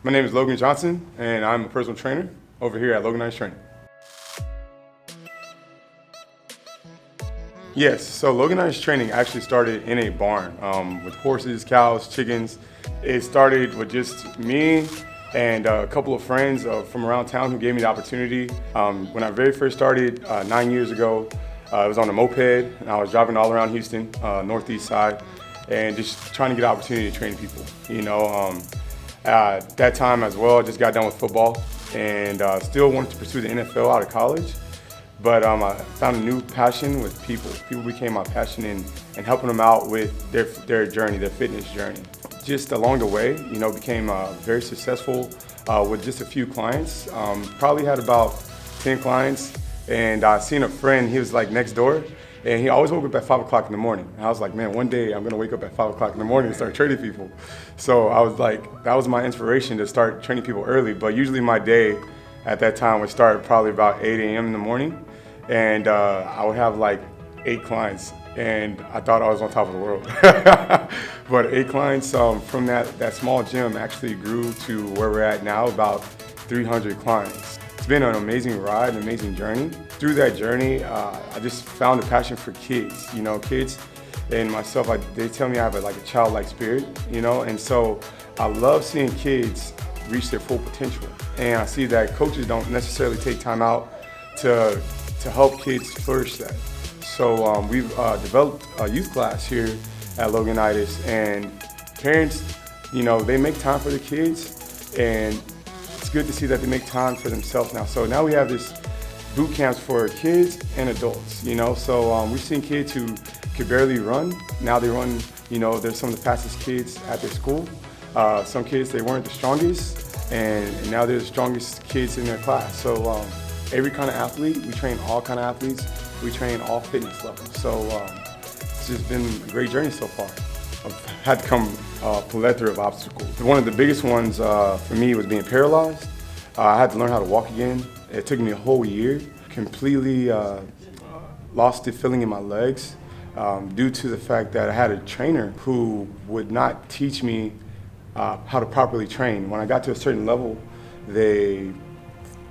My name is Logan Johnson, and I'm a personal trainer over here at Loganitus Training. Yes, so Loganitus Training actually started in a barn with horses, cows, chickens. It started with just me and a couple of friends from around town who gave me the opportunity. When I very first started 9 years ago, it was on a moped, and I was driving all around Houston, northeast side, and just trying to get an opportunity to train people. At that time as well, I just got done with football and still wanted to pursue the NFL out of college. But I found a new passion with people. People became my passion in helping them out with their journey, their fitness journey. Just along the way, became very successful with just a few clients. Probably had about 10 clients, and I seen a friend, he was like next door, and he always woke up at 5 o'clock in the morning. And I was like, man, one day I'm gonna wake up at 5 o'clock in the morning and start training people. So I was like, that was my inspiration to start training people early, but usually my day at that time would start probably about 8 a.m. in the morning. And I would have like 8 clients, and I thought I was on top of the world. But 8 clients from that small gym actually grew to where we're at now, about 300 clients. It's been an amazing ride, an amazing journey. Through that journey, I just found a passion for kids. Kids and myself, they tell me I have a childlike spirit, and so I love seeing kids reach their full potential. And I see that coaches don't necessarily take time out to help kids flourish that. So we've developed a youth class here at Loganitus, and parents, they make time for the kids, and it's good to see that they make time for themselves now. So now we have this boot camps for kids and adults, so we've seen kids who could barely run. Now they run, they're some of the fastest kids at their school. Some kids, they weren't the strongest, and now they're the strongest kids in their class. So every kind of athlete, we train all kind of athletes, we train all fitness levels. So it's just been a great journey so far. I've had to come a plethora of obstacles. One of the biggest ones for me was being paralyzed. I had to learn how to walk again. It took me a whole year. Completely lost the feeling in my legs due to the fact that I had a trainer who would not teach me how to properly train. When I got to a certain level, they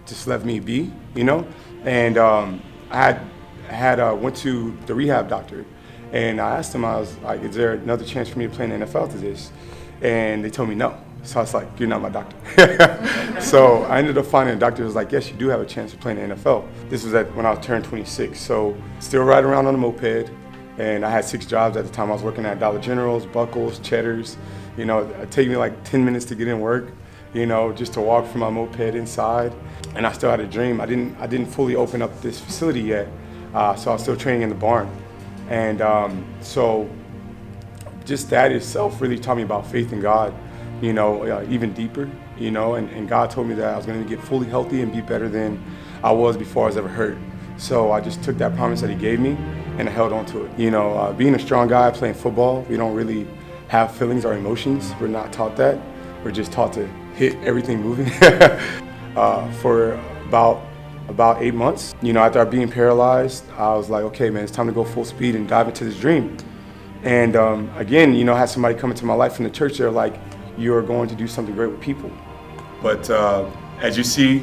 just left me be, and I went to the rehab doctor, and I asked him, I was like, is there another chance for me to play in the NFL to this? And they told me no. So I was like, you're not my doctor. So I ended up finding a doctor who was like, yes, you do have a chance of playing in the NFL. This was when I turned 26. So still riding around on a moped, and I had 6 jobs at the time. I was working at Dollar Generals, Buckles, Cheddars. It took me like 10 minutes to get in work, just to walk from my moped inside. And I still had a dream. I didn't fully open up this facility yet, so I was still training in the barn. And so just that itself really taught me about faith in God, even deeper, and God told me that I was going to get fully healthy and be better than I was before I was ever hurt. So I just took that promise that he gave me and I held on to it. Being a strong guy playing football, we don't really have feelings or emotions. We're not taught that. We're just taught to hit everything moving. For about 8 months, after being paralyzed, I was like, okay, man, it's time to go full speed and dive into this dream. And again, I had somebody come into my life from the church. They're like, you are going to do something great with people. But as you see,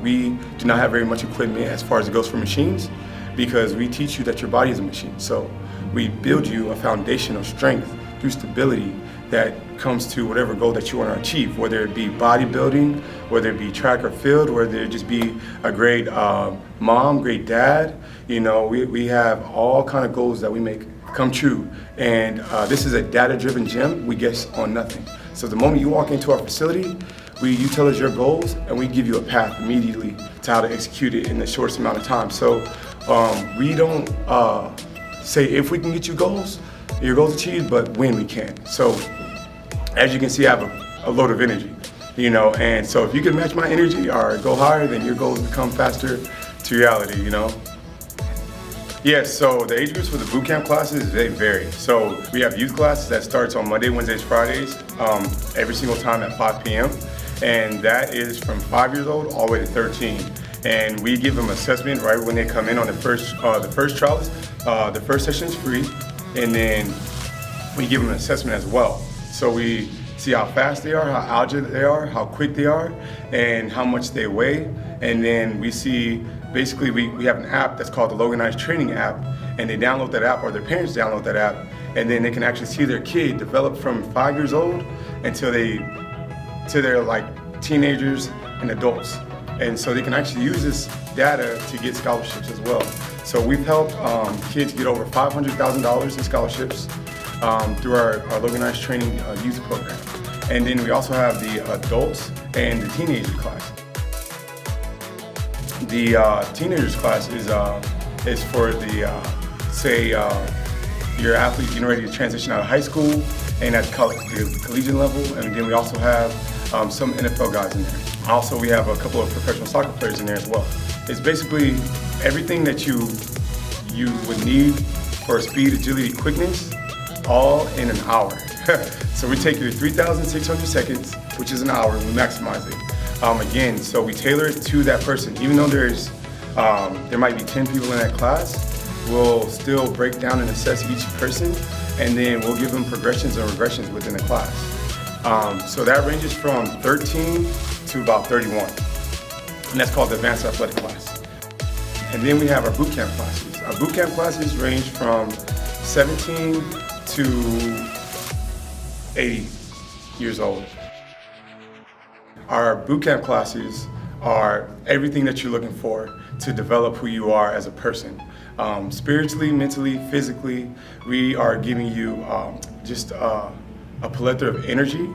we do not have very much equipment as far as it goes for machines, because we teach you that your body is a machine. So we build you a foundation of strength through stability that comes to whatever goal that you want to achieve, whether it be bodybuilding, whether it be track or field, whether it just be a great mom, great dad. We have all kind of goals that we make come true. And this is a data-driven gym. We guess on nothing. So the moment you walk into our facility, you tell us your goals, and we give you a path immediately to how to execute it in the shortest amount of time. So we don't say if we can get your goals achieved, but when we can. So as you can see, I have a load of energy, and so if you can match my energy or go higher, then your goals become faster to reality, Yes, so the age groups for the boot camp classes, they vary. So we have youth classes that starts on Monday, Wednesdays, Fridays, every single time at 5 p.m. And that is from 5 years old all the way to 13. And we give them assessment right when they come in on the first trial. The first session is free, and then we give them an assessment as well. So we see how fast they are, how agile they are, how quick they are, and how much they weigh. And then we see, basically we have an app that's called the Loganitus Training app, and they download that app, or their parents download that app, and then they can actually see their kid develop from 5 years old till they're like teenagers and adults. And so they can actually use this data to get scholarships as well. So we've helped kids get over $500,000 in scholarships through our Loganitus Training youth program. And then we also have the adults and the teenager class. The teenagers class is for the, say, your athlete getting ready to transition out of high school and at the collegiate level. And then we also have some NFL guys in there. Also, we have a couple of professional soccer players in there as well. It's basically everything that you would need for speed, agility, quickness, all in an hour. So we take your 3,600 seconds, which is an hour, and we maximize it. Again, so we tailor it to that person. Even though there might be 10 people in that class, we'll still break down and assess each person, and then we'll give them progressions and regressions within the class. So that ranges from 13 to about 31, and that's called the Advanced Athletic class. And then we have our boot camp classes. Our boot camp classes range from 17 to 80 years old. Our boot camp classes are everything that you're looking for to develop who you are as a person. Spiritually, mentally, physically, we are giving you just a plethora of energy,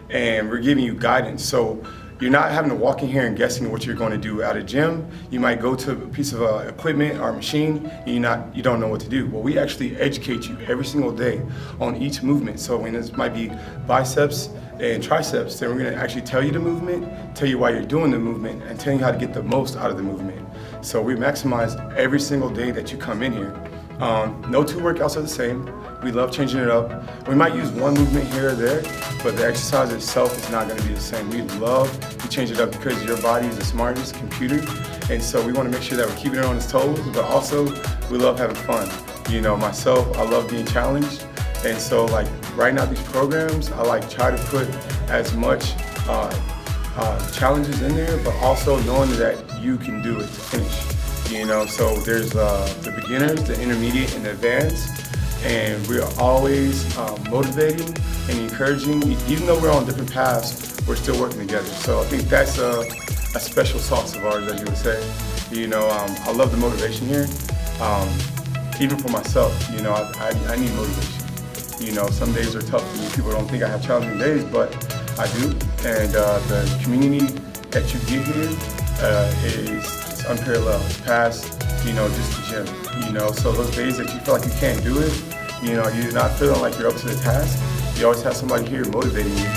and we're giving you guidance. So you're not having to walk in here and guessing what you're going to do at a gym. You might go to a piece of equipment or machine and you don't know what to do. Well, we actually educate you every single day on each movement. So when this might be biceps and triceps, then we're going to actually tell you the movement, tell you why you're doing the movement, and tell you how to get the most out of the movement. So we maximize every single day that you come in here. No two workouts are the same. We love changing it up. We might use one movement here or there, but the exercise itself is not going to be the same. We love to change it up because your body is the smartest computer, and so we want to make sure that we're keeping it on its toes, but also we love having fun. You know, myself, I love being challenged, and so like right now these programs, I like try to put as much challenges in there, but also knowing that you can do it to finish. You know, so there's the beginners, the intermediate, and the advanced. And we are always motivating and encouraging. Even though we're on different paths, we're still working together. So I think that's a special sauce of ours, as you would say. You know, I love the motivation here. Even for myself, you know, I need motivation. You know, some days are tough for me. People don't think I have challenging days, but I do. And the community that you get here is unparalleled. It's past, you know, just the gym, you know. So those days that you feel like you can't do it, you know, you're not feeling like you're up to the task, you always have somebody here motivating you.